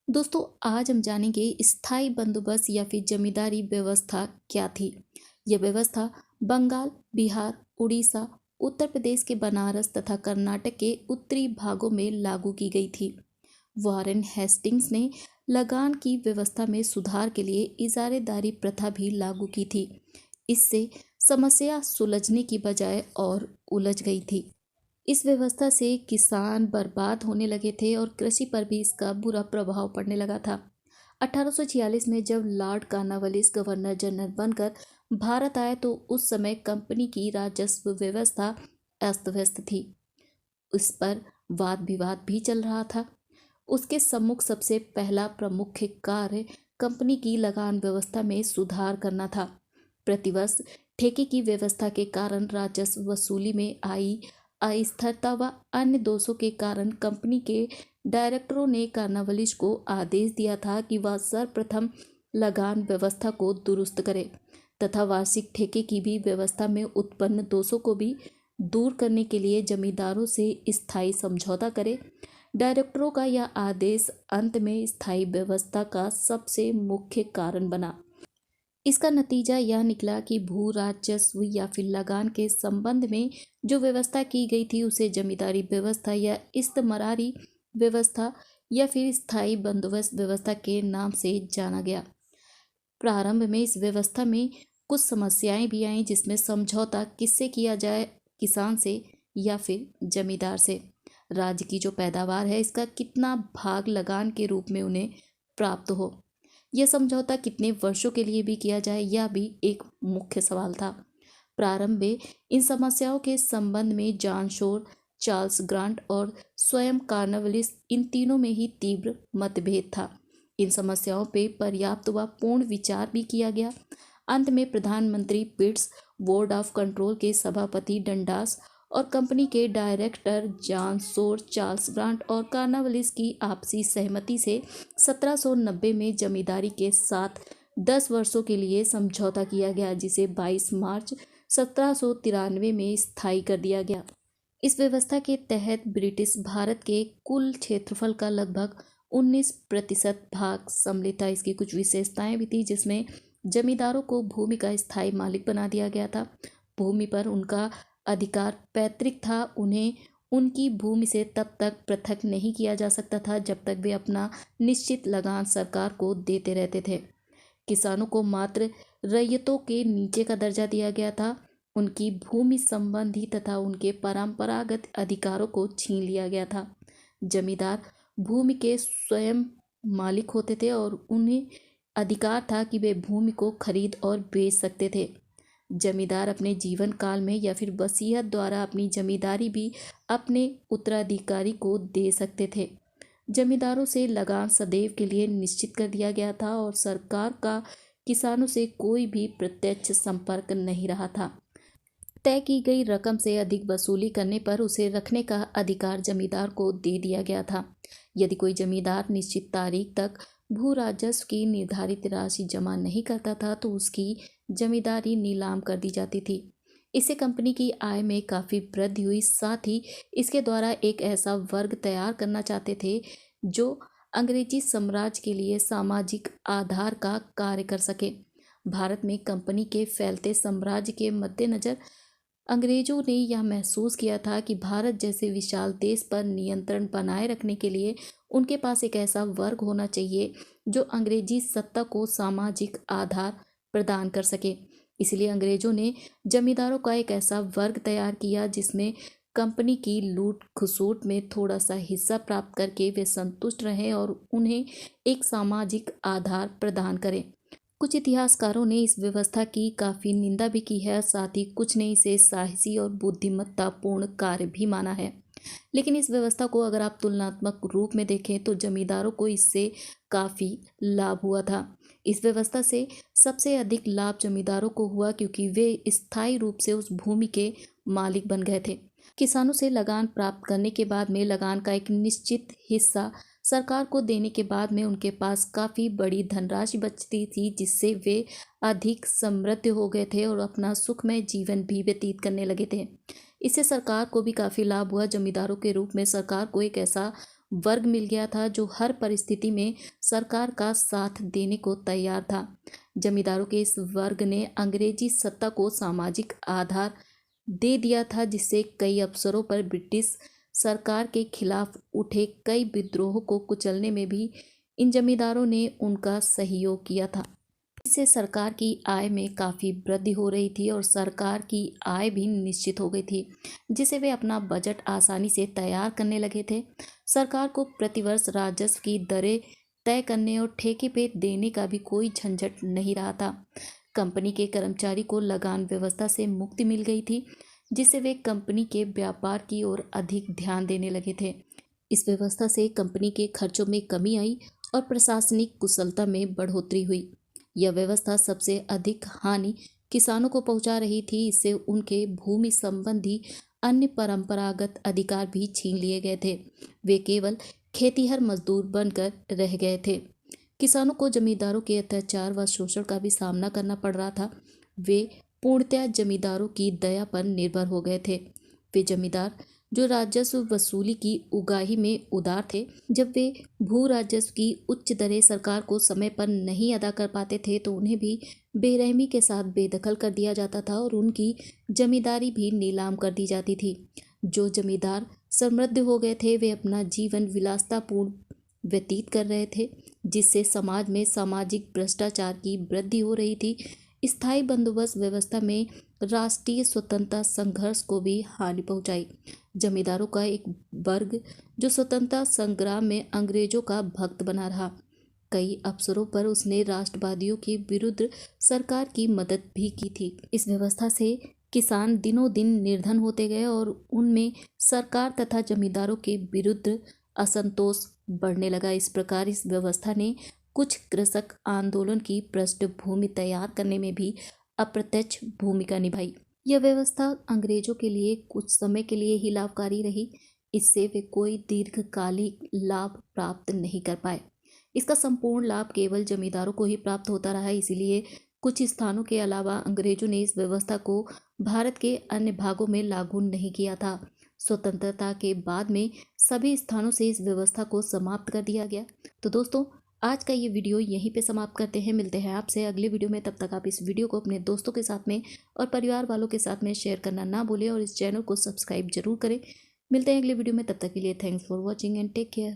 दोस्तों, आज हम जानेंगे स्थायी बंदोबस्त या फिर जमींदारी व्यवस्था क्या थी। यह व्यवस्था बंगाल, बिहार, उड़ीसा, उत्तर प्रदेश के बनारस तथा कर्नाटक के उत्तरी भागों में लागू की गई थी। वॉरेन हेस्टिंग्स ने लगान की व्यवस्था में सुधार के लिए इजारेदारी प्रथा भी लागू की थी। इससे समस्या सुलझने की बजाय और उलझ गई थी। इस व्यवस्था से किसान बर्बाद होने लगे थे और कृषि पर भी इसका बुरा प्रभाव पड़ने लगा था। 1846 में जब लॉर्ड कॉर्नवालिस गवर्नर जनरल बनकर भारत आए तो उस समय कंपनी की राजस्व व्यवस्था अस्त व्यस्त थी। इस पर वाद विवाद भी चल रहा था। उसके सम्मुख सबसे पहला प्रमुख कार्य कंपनी की लगान व्यवस्था में सुधार करना था। प्रतिवर्ष ठेके की व्यवस्था के कारण राजस्व वसूली में आई अस्थिरता व अन्य दोषों के कारण कंपनी के डायरेक्टरों ने कॉर्नवालिस को आदेश दिया था कि वह सर्वप्रथम लगान व्यवस्था को दुरुस्त करे तथा वार्षिक ठेके की भी व्यवस्था में उत्पन्न दोषों को भी दूर करने के लिए जमींदारों से स्थायी समझौता करे। डायरेक्टरों का यह आदेश अंत में स्थायी व्यवस्था का सबसे मुख्य कारण बना। इसका नतीजा यह निकला कि भू राजस्व या फिर लगान के संबंध में जो व्यवस्था की गई थी उसे जमींदारी व्यवस्था या इस्तमरारी व्यवस्था या फिर स्थायी बंदोबस्त व्यवस्था के नाम से जाना गया। प्रारंभ में इस व्यवस्था में कुछ समस्याएं भी आईं, जिसमें समझौता किससे किया जाए, किसान से या फिर जमींदार से। राज्य की जो पैदावार है इसका कितना भाग लगान के रूप में उन्हें प्राप्त हो, यह समझौता कितने वर्षों के लिए भी किया जाए, यह भी एक मुख्य सवाल था। प्रारंभ में इन समस्याओं के संबंध में जॉन शोर, चार्ल्स ग्रांट और स्वयं कॉर्नवालिस, इन तीनों में ही तीव्र मतभेद था। इन समस्याओं पर पर्याप्त व पूर्ण विचार भी किया गया। अंत में प्रधानमंत्री पिट्स, बोर्ड ऑफ कंट्रोल के सभापति डंडास और कंपनी के director John Shore, Charles grant और कॉर्नवालिस की आपसी सहमति से 1790 में जमींदारी के साथ 10 वर्षों के लिए समझौता किया गया, जिसे 22 मार्च 1793 में स्थायी कर दिया गया। इस व्यवस्था के तहत ब्रिटिश भारत के कुल क्षेत्रफल का लगभग 19% भाग सम्मिलित था। इसकी कुछ विशेषताएं भी थी, जिसमें जमींदारों को भूमि का स्थायी मालिक बना दिया गया था। भूमि पर उनका अधिकार पैतृक था। उन्हें उनकी भूमि से तब तक पृथक नहीं किया जा सकता था जब तक वे अपना निश्चित लगान सरकार को देते रहते थे। किसानों को मात्र रैयतों के नीचे का दर्जा दिया गया था। उनकी भूमि संबंधी तथा उनके परंपरागत अधिकारों को छीन लिया गया था। जमींदार भूमि के स्वयं मालिक होते थे और उन्हें अधिकार था कि वे भूमि को खरीद और बेच सकते थे। जमींदार अपने जीवन काल में या फिर वसीयत द्वारा अपनी जमींदारी भी अपने उत्तराधिकारी को दे सकते थे। जमींदारों से लगान सदैव के लिए निश्चित कर दिया गया था और सरकार का किसानों से कोई भी प्रत्यक्ष संपर्क नहीं रहा था। तय की गई रकम से अधिक वसूली करने पर उसे रखने का अधिकार जमींदार को दे दिया गया था। यदि कोई जमींदार निश्चित तारीख तक भू राजस्व की निर्धारित राशि जमा नहीं करता था तो उसकी जमींदारी नीलाम कर दी जाती थी। इससे कंपनी की आय में काफ़ी वृद्धि हुई। साथ ही इसके द्वारा एक ऐसा वर्ग तैयार करना चाहते थे जो अंग्रेजी साम्राज्य के लिए सामाजिक आधार का कार्य कर सके। भारत में कंपनी के फैलते साम्राज्य के मद्देनज़र अंग्रेजों ने यह महसूस किया था कि भारत जैसे विशाल देश पर नियंत्रण बनाए रखने के लिए उनके पास एक ऐसा वर्ग होना चाहिए जो अंग्रेजी सत्ता को सामाजिक आधार प्रदान कर सके। इसलिए अंग्रेजों ने जमींदारों का एक ऐसा वर्ग तैयार किया जिसमें कंपनी की लूट खसोट में थोड़ा सा हिस्सा प्राप्त करके वे संतुष्ट रहें और उन्हें एक सामाजिक आधार प्रदान करें। कुछ इतिहासकारों ने इस व्यवस्था की काफ़ी निंदा भी की है, साथ ही कुछ ने इसे साहसी और बुद्धिमत्तापूर्ण कार्य भी माना है। लेकिन इस व्यवस्था को अगर आप तुलनात्मक रूप में देखें तो जमींदारों को इससे काफ़ी लाभ हुआ था। इस व्यवस्था से सबसे अधिक लाभ जमींदारों को हुआ क्योंकि वे स्थायी रूप से उस भूमि के मालिक बन गए थे। किसानों से लगान प्राप्त करने के बाद में लगान का एक निश्चित हिस्सा सरकार को देने के बाद में उनके पास काफ़ी बड़ी धनराशि बचती थी, जिससे वे अधिक समृद्ध हो गए थे और अपना सुखमय जीवन भी व्यतीत करने लगे थे। इससे सरकार को भी काफ़ी लाभ हुआ। जमींदारों के रूप में सरकार को एक ऐसा वर्ग मिल गया था जो हर परिस्थिति में सरकार का साथ देने को तैयार था। जमींदारों के इस वर्ग ने अंग्रेजी सत्ता को सामाजिक आधार दे दिया था, जिससे कई अवसरों पर ब्रिटिश सरकार के खिलाफ उठे कई विद्रोह को कुचलने में भी इन जमींदारों ने उनका सहयोग किया था। इससे सरकार की आय में काफ़ी वृद्धि हो रही थी और सरकार की आय भी निश्चित हो गई थी, जिसे वे अपना बजट आसानी से तैयार करने लगे थे। सरकार को प्रतिवर्ष राजस्व की दरें तय करने और ठेके पे देने का भी कोई झंझट नहीं रहा था। कंपनी के कर्मचारी को लगान व्यवस्था से मुक्ति मिल गई थी, जिससे वे कंपनी के व्यापार की ओर अधिक ध्यान देने लगे थे। इस व्यवस्था से कंपनी के खर्चों में कमी आई और प्रशासनिक कुशलता में बढ़ोतरी हुई। यह व्यवस्था सबसे अधिक हानि किसानों को पहुंचा रही थी। इससे उनके भूमि संबंधी अन्य परंपरागत अधिकार भी छीन लिए गए थे। वे केवल खेतीहर मजदूर बनकर रह गए थे। किसानों को जमींदारों के अत्याचार व शोषण का भी सामना करना पड़ रहा था। वे पूर्णतः जमींदारों की दया पर निर्भर हो गए थे। वे जमींदार जो राजस्व वसूली की उगाही में उदार थे, जब वे भू राजस्व की उच्च दरें सरकार को समय पर नहीं अदा कर पाते थे तो उन्हें भी बेरहमी के साथ बेदखल कर दिया जाता था और उनकी जमींदारी भी नीलाम कर दी जाती थी। जो जमींदार समृद्ध हो गए थे वे अपना जीवन विलासतापूर्ण व्यतीत कर रहे थे, जिससे समाज में सामाजिक भ्रष्टाचार की वृद्धि हो रही थी। स्थायी बंदोबस्त व्यवस्था में राष्ट्रीय स्वतंत्रता संघर्ष को भी हानि पहुंचाई। जमींदारों का एक वर्ग जो स्वतंत्रता संग्राम में अंग्रेजों का भक्त बना रहा। कई अवसरों पर उसने राष्ट्रवादियों के विरुद्ध सरकार की मदद भी की थी। इस व्यवस्था से किसान दिनों दिन निर्धन होते गए और उनमें सरकार तथा जमींदारों के विरुद्ध असंतोष बढ़ने लगा। इस प्रकार इस व्यवस्था ने कुछ कृषक आंदोलन की पृष्ठभूमि तैयार करने में भी अप्रत्यक्ष भूमिका निभाई। यह व्यवस्था अंग्रेजों के लिए कुछ समय के लिए ही लाभकारी रही। इससे वे कोई दीर्घकालिक लाभ प्राप्त नहीं कर पाए। इसका संपूर्ण लाभ केवल जमींदारों को ही प्राप्त होता रहा। इसीलिए कुछ स्थानों के अलावा अंग्रेजों ने इस व्यवस्था को भारत के अन्य भागों में लागू नहीं किया था। स्वतंत्रता के बाद में सभी स्थानों से इस व्यवस्था को समाप्त कर दिया गया। तो दोस्तों, आज का ये वीडियो यहीं पे समाप्त करते हैं। मिलते हैं आपसे अगले वीडियो में। तब तक आप इस वीडियो को अपने दोस्तों के साथ में और परिवार वालों के साथ में शेयर करना ना भूलें और इस चैनल को सब्सक्राइब जरूर करें। मिलते हैं अगले वीडियो में। तब तक के लिए thanks for watching and take care.